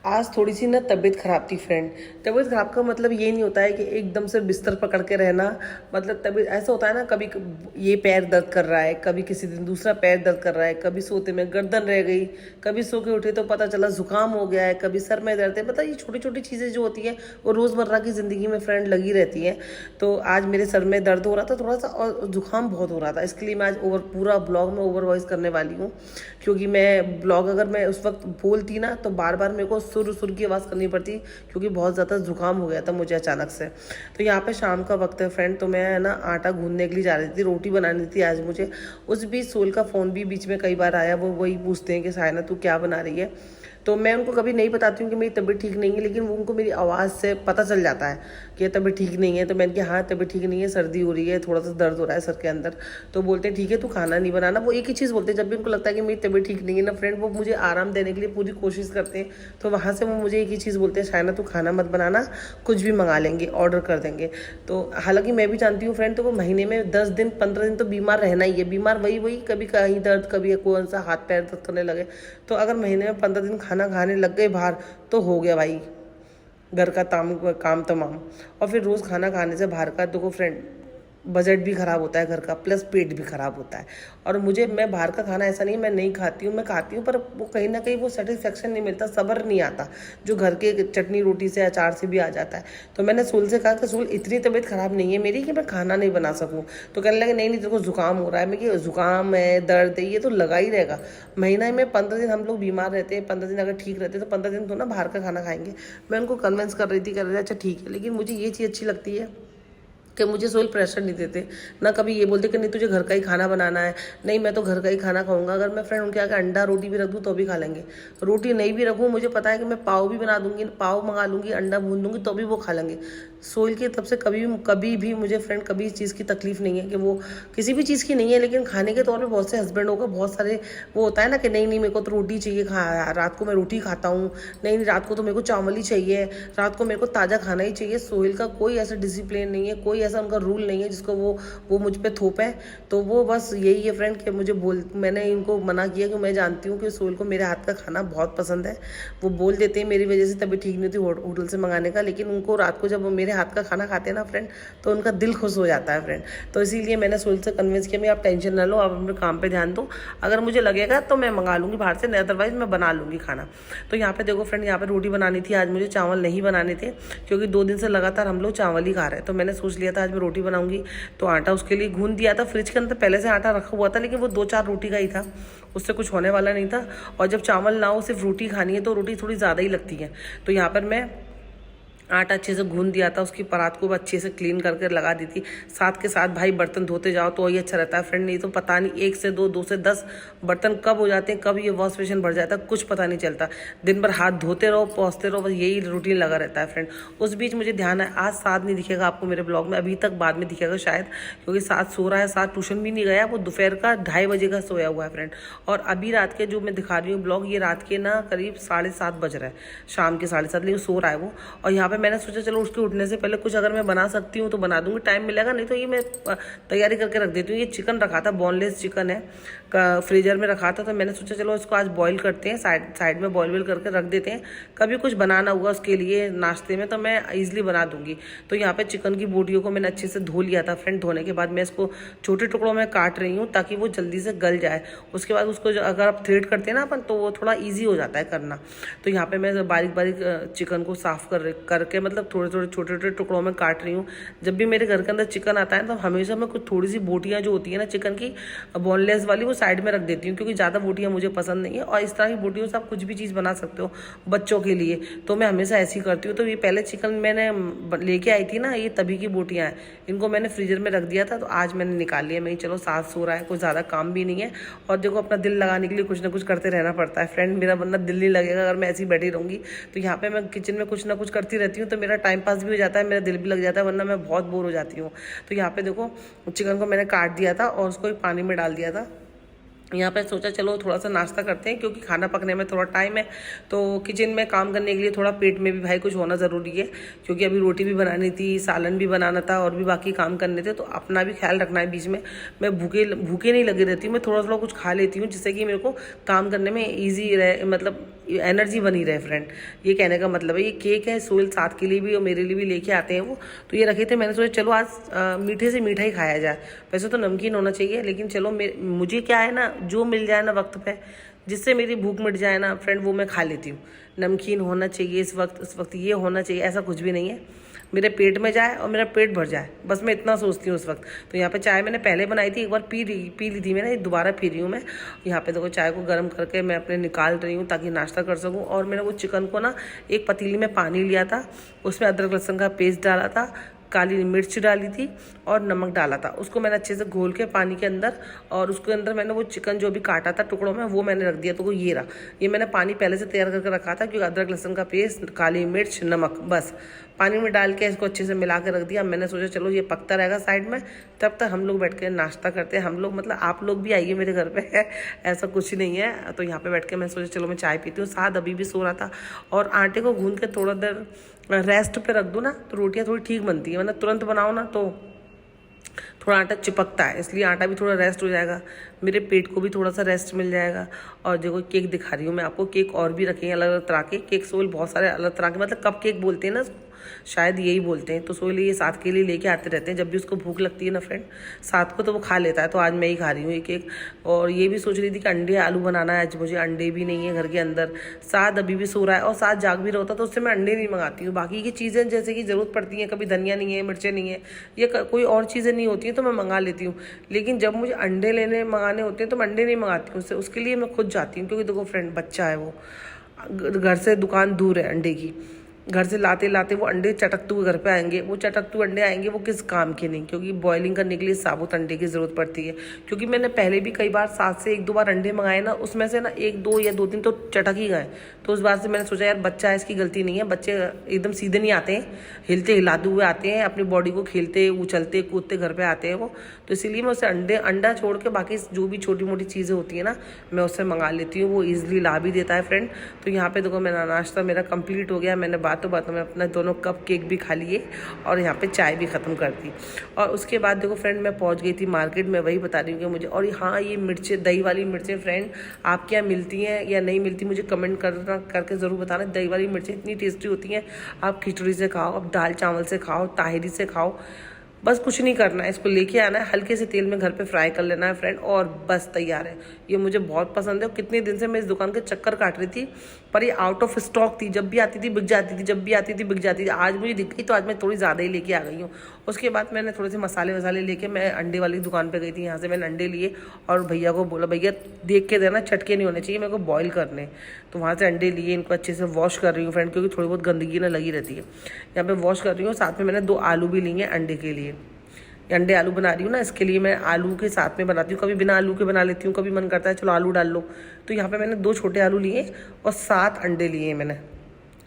आज थोड़ी सी ना तबीयत ख़राब थी फ्रेंड। तबीयत ख़राब का मतलब ये नहीं होता है कि एकदम से बिस्तर पकड़ के रहना। मतलब तबीयत ऐसा होता है ना, कभी ये पैर दर्द कर रहा है, कभी किसी दिन दूसरा पैर दर्द कर रहा है, कभी सोते में गर्दन रह गई, कभी सो के उठे तो पता चला जुकाम हो गया है, कभी सर में दर्द है। मतलब ये छोटी छोटी चीज़ें जो होती हैं वो रोज़मर्रा की ज़िंदगी में फ्रेंड लगी रहती हैं। तो आज मेरे सर में दर्द हो रहा था थोड़ा सा, और जुकाम बहुत हो रहा था, इसके लिए मैं आज पूरा ब्लॉग में ओवर वॉइस करने वाली हूँ। क्योंकि मैं ब्लॉग अगर मैं उस वक्त बोलती ना तो बार बार मेरे को सुर सुर की आवाज़ करनी पड़ती, क्योंकि बहुत ज़्यादा जुकाम हो गया था मुझे अचानक से। तो यहाँ पे शाम का वक्त है फ्रेंड, तो मैं ना आटा गूंदने के लिए जा रही थी, रोटी बनानी थी आज मुझे। उस बीच सोल का फ़ोन भी बीच में कई बार आया, वो वही पूछते हैं कि सायना तू क्या बना रही है। तो मैं उनको कभी नहीं बताती हूँ कि मेरी तबीयत ठीक नहीं है, लेकिन वो उनको मेरी आवाज़ से पता चल जाता है कि तबीयत ठीक नहीं है। तो मैंने कहा हाँ तबीयत ठीक नहीं है, सर्दी हो रही है, थोड़ा सा दर्द हो रहा है सर के अंदर। तो बोलते हैं ठीक है तू खाना नहीं बनाना। वो एक ही चीज़ बोलते हैं जब भी उनको लगता है कि मेरी तबीयत ठीक नहीं है ना फ्रेंड, वो मुझे आराम देने के लिए पूरी कोशिश करते हैं। तो वहाँ से वो मुझे एक ही चीज़ बोलते हैं, शायना तू खाना मत बनाना, कुछ भी मंगा लेंगे, ऑर्डर कर देंगे। तो हालांकि मैं भी जानती हूँ फ्रेंड, तो वो महीने में 10 दिन 15 दिन तो बीमार रहना ही है। बीमार वही कभी कहीं दर्द, कभी कौन सा हाथ पैर दर्द करने लगे। तो अगर महीने में 15 दिन खाना खाने लग गए बाहर, तो हो गया भाई घर का काम तमाम। और फिर रोज़ खाना खाने से बाहर का देखो फ्रेंड, बजट भी ख़राब होता है घर का, प्लस पेट भी ख़राब होता है। और मैं बाहर का खाना ऐसा नहीं मैं नहीं खाती हूँ, मैं खाती हूँ, पर वो कहीं ना कहीं वो सेटिस्फेक्शन नहीं मिलता, सब्र नहीं आता जो घर के चटनी रोटी से अचार से भी आ जाता है। तो मैंने सूल से कहा कि सूल इतनी तबीयत ख़राब नहीं है मेरी कि मैं खाना नहीं बना सकूँ। तो कहने लगे नहीं तेरे को जुकाम हो रहा है। मैं कि जुकाम है, दर्द है, ये तो लगा ही रहेगा। महीना में 15 दिन हम लोग बीमार रहते हैं, 15 दिन अगर ठीक रहते तो 15 दिन तो ना बाहर का खाना खाएंगे। मैं उनको कन्विंस कर रही थी, कर रही थी अच्छा ठीक है। लेकिन मुझे ये चीज़ अच्छी लगती है कि मुझे सोई प्रेशर नहीं देते ना, कभी ये बोलते कि नहीं तुझे घर का ही खाना बनाना है, नहीं मैं तो घर का ही खाना खाऊंगा। अगर मैं फ्रेंड उनके आगे अंडा रोटी भी रख दूँ तो भी खा लेंगे, रोटी नहीं भी रखूँ मुझे पता है कि मैं पाव भी बना दूंगी, पाव मंगा लूँगी, अंडा भून दूंगी तो भी वो खा लेंगे। सोइल की तब से कभी भी मुझे फ्रेंड कभी इस चीज़ की तकलीफ नहीं है कि वो किसी भी चीज़ की नहीं है। लेकिन खाने के तौर पर बहुत से हस्बैंडों का बहुत सारे वो होता है ना कि नहीं मेरे को तो रोटी चाहिए, रात को मैं रोटी खाता हूँ, नहीं रात को तो मेरे को चावल ही चाहिए, रात को मेरे को ताज़ा खाना ही चाहिए। सोइल का कोई ऐसा डिसिप्लिन नहीं है, कोई ऐसा उनका रूल नहीं है जिसको वो मुझ पे थोपे। तो वो बस यही है फ्रेंड कि मैंने इनको मना किया कि मैं जानती हूँ कि सोइल को मेरे हाथ का खाना बहुत पसंद है। वो बोल देते हैं मेरी वजह से तभी ठीक नहीं थी होटल से मंगाने का, लेकिन उनको रात को जब वो मेरे हाथ का खाना खाते हैं ना फ्रेंड, तो उनका दिल खुश हो जाता है फ्रेंड। तो इसीलिए मैंने सोइल से कन्विंस किया, मैं आप टेंशन ना लो, आप अपने काम पे ध्यान दो, अगर मुझे लगेगा तो मैं मंगा लूँगी बाहर से, अदरवाइज मैं बना लूँगी खाना। तो यहाँ पे देखो फ्रेंड, यहाँ पे रोटी बनानी थी आज मुझे, चावल नहीं बनाने थे, क्योंकि 2 दिन से लगातार हम लोग चावल ही खा रहे हैं। तो मैंने सोच लिया था आज मैं रोटी बनाऊंगी, तो आटा उसके लिए गूंद दिया था। फ्रिज के अंदर पहले से आटा रखा हुआ था, लेकिन वो 2-4 रोटी का ही था, उससे कुछ होने वाला नहीं था। और जब चावल ना हो सिर्फ रोटी खानी है तो रोटी थोड़ी ज़्यादा ही लगती है। तो यहाँ पर मैं आटा अच्छे से गूंद दिया था, उसकी परात को अच्छे से क्लीन करके लगा दी थी। साथ के साथ भाई बर्तन धोते जाओ तो ये अच्छा रहता है फ्रेंड, नहीं तो पता नहीं 1 से 2, 2 से 10 बर्तन कब हो जाते हैं, कब ये वॉश बेसिन भर जाता है, कुछ पता नहीं चलता। दिन भर हाथ धोते रहो, पहुँचते रहो, बस यही रूटीन लगा रहता है फ्रेंड। उस बीच मुझे ध्यान है आज साथ नहीं दिखेगा आपको मेरे ब्लॉग में, अभी तक बाद में दिखेगा शायद, क्योंकि साथ सो रहा है, साथ ट्यूशन भी नहीं गया, वो दोपहर का 2:30 बजे का सोया हुआ है फ्रेंड। और अभी रात के जो मैं दिखा रही हूँ ब्लॉग, ये रात के ना करीब 7:30 बज रहा है, शाम के 7:30, लेकिन सो रहा है वो। और यहाँ पर मैंने सोचा चलो उसके उठने से पहले कुछ अगर मैं बना सकती हूँ तो बना दूंगी, टाइम मिलेगा, नहीं तो ये मैं तैयारी करके रख देती हूँ। ये चिकन रखा था, बोनलेस चिकन है, फ्रीजर में रखा था, तो मैंने सोचा चलो इसको आज बॉईल करते हैं, साइड में बॉईल करके रख देते हैं, कभी कुछ बनाना हुआ उसके लिए नाश्ते में तो मैं ईजिली बना दूंगी। तो यहाँ पे चिकन की बोटियों को मैंने अच्छे से धो लिया था फ्रेंड, धोने के बाद मैं इसको छोटे टुकड़ों में काट रही हूँ ताकि वो जल्दी से गल जाए। उसके बाद उसको अगर आप थ्रेड करते हैं ना अपन, तो वो थोड़ा ईजी हो जाता है करना। तो यहाँ पे मैं बारीक चिकन को साफ करके मतलब थोड़े छोटे छोटे टुकड़ों में काट रही हूँ। जब भी मेरे घर के अंदर चिकन आता है तो हमेशा मैं कुछ थोड़ी सी बोटियाँ जो होती है ना चिकन की बोनलेस वाली, वो साइड में रख देती हूँ, क्योंकि ज़्यादा बोटियाँ मुझे पसंद नहीं है। और इस तरह की बोटियों से आप कुछ भी चीज़ बना सकते हो बच्चों के लिए, तो मैं हमेशा ऐसी करती हूँ। तो ये पहले चिकन मैंने लेके आई थी ना, ये तभी की बोटियाँ हैं, इनको मैंने फ्रीजर में रख दिया था, तो आज मैंने निकाल लिया। मैं चलो साथ सो रहा है, कोई ज़्यादा काम भी नहीं है, और देखो अपना दिल लगाने के लिए कुछ ना कुछ करते रहना पड़ता है फ्रेंड, मेरा वरना दिल नहीं लगेगा अगर मैं ऐसी बैठी रहूँगी। तो यहाँ पे मैं किचन में कुछ ना कुछ करती रहती हूँ, तो मेरा टाइम पास भी हो जाता है, मेरा दिल भी लग जाता है, वरना मैं बहुत बोर हो जाती हूँ। तो यहाँ पे देखो चिकन को मैंने काट दिया था और उसको पानी में डाल दिया था। यहाँ पे सोचा चलो थोड़ा सा नाश्ता करते हैं, क्योंकि खाना पकने में थोड़ा टाइम है, तो किचन में काम करने के लिए थोड़ा पेट में भी भाई कुछ होना ज़रूरी है, क्योंकि अभी रोटी भी बनानी थी, सालन भी बनाना था, और भी बाकी काम करने थे, तो अपना भी ख्याल रखना है। बीच में मैं भूखे नहीं लगी रहती हूँ, मैं थोड़ा थोड़ा कुछ खा लेती हूँ, जिससे कि मेरे को काम करने में ईजी रहे, मतलब एनर्जी बनी रहे फ्रेंड। ये कहने का मतलब है। ये केक है, सोहेल साथ के लिए भी और मेरे लिए भी लेके आते हैं वो, तो ये रखे थे। मैंने सोचा चलो आज मीठे से मीठा ही खाया जाए। वैसे तो नमकीन होना चाहिए, लेकिन चलो मुझे क्या है ना, जो मिल जाए ना वक्त पे, जिससे मेरी भूख मिट जाए ना फ्रेंड, वो मैं खा लेती हूँ। नमकीन होना चाहिए इस वक्त ये होना चाहिए, ऐसा कुछ भी नहीं है। मेरे पेट में जाए और मेरा पेट भर जाए, बस मैं इतना सोचती हूँ उस वक्त। तो यहाँ पे चाय मैंने पहले बनाई थी, एक बार पी ली थी मैंने, दोबारा पी रही हूँ मैं। यहाँ पे देखो चाय को गर्म करके मैं अपने निकाल रही हूँ ताकि नाश्ता कर सकूँ। और मैंने वो चिकन को ना एक पतीली में पानी लिया था, उसमें अदरक लहसुन का पेस्ट डाला था, काली मिर्च डाली थी और नमक डाला था। उसको मैंने अच्छे से घोल के पानी के अंदर, और उसके अंदर मैंने वो चिकन जो भी काटा था टुकड़ों में वो मैंने रख दिया। तो वो ये रहा, ये मैंने पानी पहले से तैयार करके रखा था, क्योंकि अदरक लहसुन का पेस्ट, काली मिर्च, नमक, बस पानी में डाल के इसको अच्छे से मिला के रख दिया। मैंने सोचा चलो ये पकता रहेगा साइड में, तब तक हम लोग बैठ के नाश्ता करते हैं। हम लोग मतलब आप लोग भी आइए मेरे घर पे ऐसा कुछ नहीं है। तो यहाँ पे बैठ के मैं सोचा चलो मैं चाय पीती हूँ। साथ अभी भी सो रहा था, और आटे को गूंद के थोड़ा देर रेस्ट पे रख दूँ ना तो रोटियाँ थोड़ी ठीक बनती है, वरना तुरंत बनाओ ना तो थोड़ा आटा चिपकता है, इसलिए आटा भी थोड़ा रेस्ट हो जाएगा, मेरे पेट को भी थोड़ा सा रेस्ट मिल जाएगा। और देखो केक दिखा रही हूँ मैं आपको, केक और भी रखे हैं अलग अलग तरह के। केक सोहेल बहुत सारे अलग तरह के, मतलब कप केक बोलते हैं ना, शायद यही बोलते हैं। तो सोहेल ये साथ के लिए लेके आते रहते हैं, जब भी उसको भूख लगती है ना फ्रेंड साथ को, तो वो खा लेता है। तो आज मैं ही खा रही हूँ ये केक। और ये भी सोच रही थी कि अंडे आलू बनाना है आज मुझे, अंडे भी नहीं है घर के अंदर। साथ अभी भी सो रहा है और साथ जाग भी रहा होता, तो उससे मैं अंडे नहीं मंगाती हूँ। बाकी की चीज़ें जैसे कि ज़रूरत पड़ती है, कभी धनिया नहीं है, मिर्चें नहीं है, या कोई और चीज़ें नहीं होती हैं तो मैं मंगा लेती हूँ। लेकिन जब मुझे अंडे मंगाने होते हैं तो मैं अंडे नहीं मंगाती हूँ उससे, उसके लिए मैं खुद जाती हूँ। क्योंकि देखो फ्रेंड बच्चा है वो, घर से दुकान दूर है अंडे की, घर से लाते लाते वो अंडे चटकते हुए घर पे आएंगे। वो चटकते हुए अंडे आएंगे, वो किस काम के नहीं, क्योंकि बॉइलिंग करने के लिए साबुत अंडे की ज़रूरत पड़ती है। क्योंकि मैंने पहले भी कई बार 7 से 1-2 बार अंडे मंगाए ना, उसमें से ना 1-2 या 2-3 तो चटक ही गए। तो उस बार से मैंने सोचा यार बच्चा है, इसकी गलती नहीं है। बच्चे एकदम सीधे नहीं आते हैं, हिलते हिलाते हुए आते हैं, अपनी बॉडी को खेलते उछलते कूदते घर पर आते हैं वो। तो इसीलिए मैं उससे अंडा छोड़ के बाकी जो भी छोटी मोटी चीज़ें होती है ना, मैं उससे मंगा लेती हूँ। वो ईजिली ला भी देता है फ्रेंड। तो यहाँ पे देखो मेरा नाश्ता मेरा कंप्लीट हो गया। मैंने बातों में अपना दोनों कप केक भी खा लिए और यहाँ पे चाय भी ख़त्म कर दी। और उसके बाद देखो फ्रेंड मैं पहुँच गई थी मार्केट में, वही बता रही हूँ कि मुझे। और हाँ ये मिर्चें, दही वाली मिर्चें फ्रेंड आप क्या मिलती हैं या नहीं मिलती, मुझे कमेंट करके ज़रूर बताना। दही वाली मिर्चें इतनी टेस्टी होती हैं, आप खिचड़ी से खाओ, आप दाल चावल से खाओ, ताहिरी से खाओ, बस कुछ नहीं करना है, इसको लेके आना है, हल्के से तेल में घर पे फ्राई कर लेना है फ्रेंड, और बस तैयार है। ये मुझे बहुत पसंद है। और कितने दिन से मैं इस दुकान के चक्कर काट रही थी, पर ये आउट ऑफ स्टॉक थी। जब भी आती थी बिक जाती थी, जब भी आती थी बिक जाती थी। आज मुझे दिख गई तो आज मैं थोड़ी ज़्यादा ही लेके आ गई हूँ। उसके बाद मैंने थोड़े से मसाले वसाले लेके मैं अंडे वाली दुकान पर गई थी। यहाँ से मैंने अंडे लिए और भैया को बोला भैया देख के देना, चटके नहीं होने चाहिए, मेरे को बॉयल करने। तो वहाँ से अंडे लिए, इनको अच्छे से वॉश कर रही हूँ फ्रेंड, क्योंकि थोड़ी बहुत गंदगी ना लगी रहती है। यहाँ पे वॉश कर रही हूँ। साथ में मैंने 2 आलू भी लिए अंडे के लिए। अंडे आलू बना रही हूँ ना, इसके लिए मैं आलू के साथ में बनाती हूँ। कभी बिना आलू के बना लेती हूँ, कभी मन करता है चलो आलू डाल लो। तो यहाँ पे मैंने 2 छोटे आलू लिए और 7 अंडे लिए मैंने,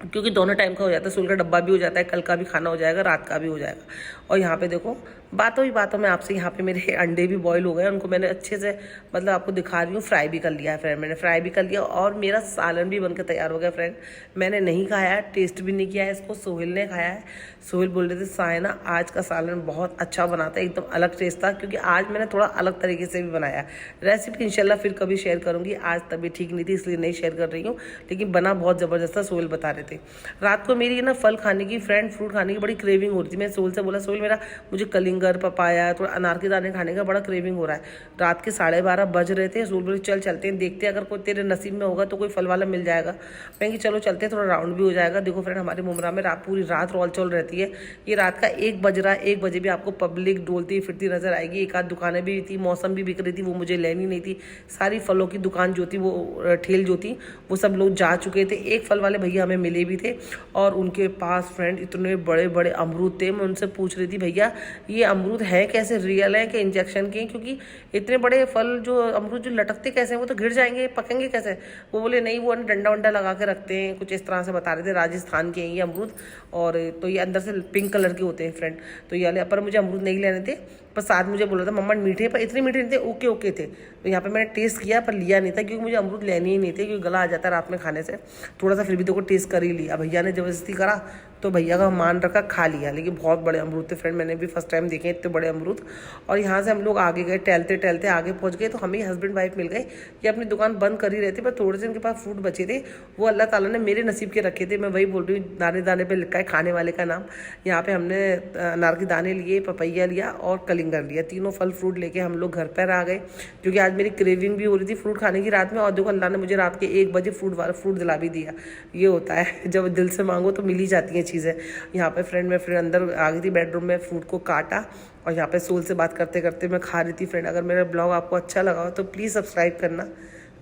क्योंकि दोनों टाइम का हो जाता है। स्कूल का डब्बा भी हो जाता है, कल का भी खाना हो जाएगा, रात का भी हो जाएगा। और यहाँ पे देखो बातों ही बातों में आपसे, यहाँ पे मेरे अंडे भी बॉईल हो गए। उनको मैंने अच्छे से मतलब आपको दिखा रही हूँ, फ्राई भी कर लिया है फ्रेंड, मैंने फ्राई भी कर लिया। और मेरा सालन भी बनकर तैयार हो गया फ्रेंड। मैंने नहीं खाया है, टेस्ट भी नहीं किया है इसको, सोहेल ने खाया है। सोहेल बोल रहे थे सायना आज का सालन बहुत अच्छा बनाता है, एकदम अलग टेस्ट था। क्योंकि आज मैंने थोड़ा अलग तरीके से भी बनाया। रेसिपी इंशाल्लाह फिर कभी शेयर करूँगी। आज तबीयत ठीक नहीं थी इसलिए नहीं शेयर कर रही हूँ, लेकिन बना बहुत ज़बरदस्त था, सोहेल बता रहे थे। रात को मेरी ना फल खाने की फ्रेंड, फ्रूट खाने की बड़ी क्रेविंग हो रही थी। मैं सोहेल से बोला सोहेल मेरा मुझे कलिंगर, पपाया, थोड़ा अनार के दाने खाने का बड़ा क्रेविंग हो रहा है। रात के 12:30 बज रहे थे। सोहेल बोले चल चलते हैं, देखते हैं अगर कोई तेरे नसीब में होगा तो कोई फल वाला मिल जाएगा। मैं कि चलो चलते हैं, थोड़ा राउंड भी हो जाएगा। देखो फ्रेंड हमारे मुमरा में पूरी रात रोल चल रहती है। ये रात का 1 बज रहा है, 1 बजे भी आपको पब्लिक डोलती फिरती नजर आएगी। एक आध दुकानें भी थी, मौसम भी बिक रही थी, वो मुझे लेनी नहीं थी। सारी फलों की दुकान जो थी, वो ठेल जो थी, वो सब लोग जा चुके थे। एक फल वाले भैया हमें मिले भी थे और उनके पास फ्रेंड इतने बड़े बड़े अमरूद थे। मैं उनसे पूछ रही थी भैया ये अमरूद है कैसे, रियल है कि इंजेक्शन के, क्योंकि इतने बड़े फल जो अमरूद जो लटकते कैसे हैं, वो तो गिर जाएंगे, पकेंगे कैसे। वो बोले नहीं वो डंडा वंडा लगा के रखते हैं, कुछ इस तरह से बता रहे थे। राजस्थान के हैं ये अमरूद, और तो ये अंदर से पिंक कलर के होते हैं फ्रेंड। तो ये पर मुझे अमरूद नहीं लेने थे, पर साथ मुझे बोला था मम्मा मीठे, पर इतने मीठे नहीं थे, ओके ओके थे। तो यहाँ पे मैंने टेस्ट किया पर लिया नहीं था, क्योंकि मुझे अमरूद लेने ही नहीं थे, क्योंकि गला आ जाता है रात में खाने से। थोड़ा सा फिर भी देखो टेस्ट कर ही लिया, भैया ने ज़बरदस्ती करा तो भैया का मान रखा, खा लिया। लेकिन बहुत बड़े अमरूद थे फ्रेंड, मैंने भी फर्स्ट टाइम देखे इतने बड़े अमरूद। और यहाँ से हम लोग आगे गए, टहलते टहलते आगे पहुँच गए, तो हमें हस्बैंड वाइफ मिल गए। ये अपनी दुकान बंद कर ही रहे थे, पर थोड़े से उनके पास फ्रूट बचे थे, वो अल्लाह ताला ने मेरे नसीब के रखे थे। मैं वही बोल रही हूँ, दाने दाने पे लिखा है खाने वाले का नाम। यहाँ पे हमने अनार के दाने लिए, पपैया लिया और कलिंगर लिया, तीनों फल फ्रूट लेके हम लोग घर पर आ गए, क्योंकि आज मेरी क्रेविंग भी हो रही थी फ्रूट खाने की रात में। और देखो अल्लाह ने मुझे रात के 1 बजे फ्रूट दिला भी दिया। ये होता है जब दिल से मांगो तो मिल ही जाती हैं चीज़ें। यहाँ पे फ्रेंड मैं फिर अंदर आ गई थी बेडरूम में, फ्रूट को काटा और यहाँ पे सोल से बात करते करते मैं खा रही थी फ्रेंड। अगर मेरा ब्लॉग आपको अच्छा लगा हो तो प्लीज़ सब्सक्राइब करना,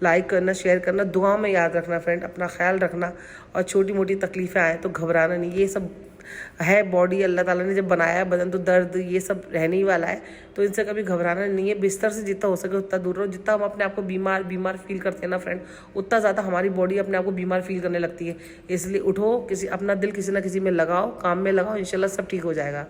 लाइक करना, शेयर करना, दुआ में याद रखना फ्रेंड, अपना ख्याल रखना। और छोटी मोटी तकलीफ़ें आए तो घबराना नहीं, ये सब है बॉडी, अल्लाह ताला ने जब बनाया है बदन, तो दर्द ये सब रहने ही वाला है, तो इनसे कभी घबराना नहीं है। बिस्तर से जितना हो सके उतना दूर रहो। जितना हम अपने आप को बीमार फील करते हैं ना फ्रेंड, उतना ज़्यादा हमारी बॉडी अपने आप को बीमार फील करने लगती है। इसलिए उठो, किसी अपना दिल किसी ना किसी में लगाओ, काम में लगाओ, इंशाल्लाह सब ठीक हो जाएगा।